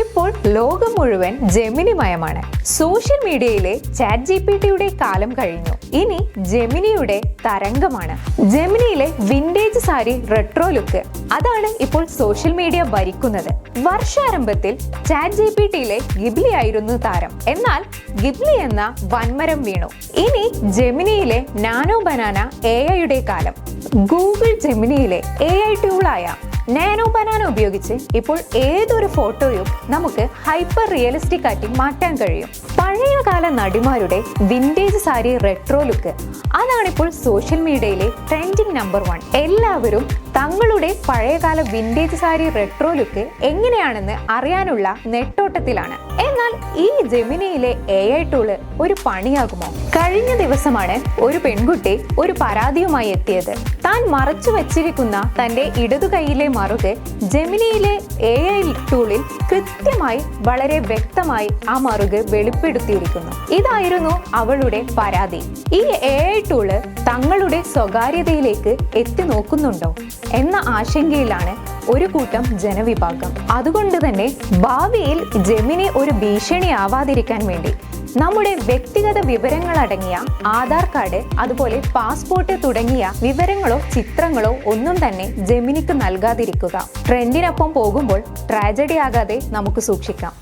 ഇപ്പോൾ ലോകം മുഴുവൻ ജെമിനിമയമാണ്. സോഷ്യൽ മീഡിയയിലെ ChatGPTയുടെ കാലം കഴിഞ്ഞു. ഇനി ജെമിനിയുടെ തരംഗമാണ്. ജെമിനിയിലെ വിന്റേജ് സാരി റെട്രോ ലുക്ക്, അതാണ് ഇപ്പോൾ സോഷ്യൽ മീഡിയ ഭരിക്കുന്നത്. വർഷാരംഭത്തിൽ ChatGPTയിലെ ഗിബ്ലി ആയിരുന്നു താരം. എന്നാൽ ഗിബ്ലി എന്ന വൻമരം വീണു. ഇനി ജെമിനിയിലെ നാനോ ബനാന AI കാലം. ഗൂഗിൾ ജെമിനിയിലെ AI ടൂളായ നാനോ ബനാന ഉപയോഗിച്ച് ഇപ്പോൾ ഏതൊരു ഫോട്ടോയും നമുക്ക് ഹൈപ്പർ റിയലിസ്റ്റിക് ആക്കി മാറ്റാൻ കഴിയും. പഴയകാല നടിമാരുടെ വിന്റേജ് സാരി റെട്രോ ലുക്ക്, അതാണിപ്പോൾ സോഷ്യൽ മീഡിയയിലെ ട്രെൻഡിങ് നമ്പർ 1. എല്ലാവരും തങ്ങളുടെ പഴയകാല വിന്റേജ് സാരി റെട്രോ ലുക്ക് എങ്ങനെയാണെന്ന് അറിയാനുള്ള നെട്ടോട്ടത്തിലാണ്. എന്നാൽ ഈ ജെമിനിയിലെ AI ടൂള് ഒരു പണിയാകുമോ? കഴിഞ്ഞ ദിവസമാണ് ഒരു പെൺകുട്ടി ഒരു പരാതിയുമായി എത്തിയത്. താൻ മറച്ചു വച്ചിരിക്കുന്ന തന്റെ ഇടതു കൈയിലെ മറുക് ജെമിനിയിലെ AI ടൂളിൽ കൃത്യമായി വളരെ വ്യക്തമായി ആ മറുക് വെളിപ്പെടുത്തിയിരിക്കുന്നു. ഇതായിരുന്നു അവളുടെ പരാതി. ഈ AI ടൂള് തങ്ങളുടെ സ്വകാര്യതയിലേക്ക് എത്തി നോക്കുന്നുണ്ടോ എന്ന ആശങ്കയിലാണ് ഒരു കൂട്ടം ജനവിഭാഗം. അതുകൊണ്ട് തന്നെ ഭാവിയിൽ ജെമിനി ഒരു ഭീഷണിയാവാതിരിക്കാൻ വേണ്ടി നമ്മുടെ വ്യക്തിഗത വിവരങ്ങൾ അടങ്ങിയ ആധാർ കാർഡ്, അതുപോലെ പാസ്പോർട്ട് തുടങ്ങിയ വിവരങ്ങളോ ചിത്രങ്ങളോ ഒന്നും തന്നെ ജെമിനിക്ക് നൽകാതിരിക്കുക. ട്രെൻഡിനൊപ്പം പോകുമ്പോൾ ട്രാജഡി ആകാതെ നമുക്ക് സൂക്ഷിക്കാം.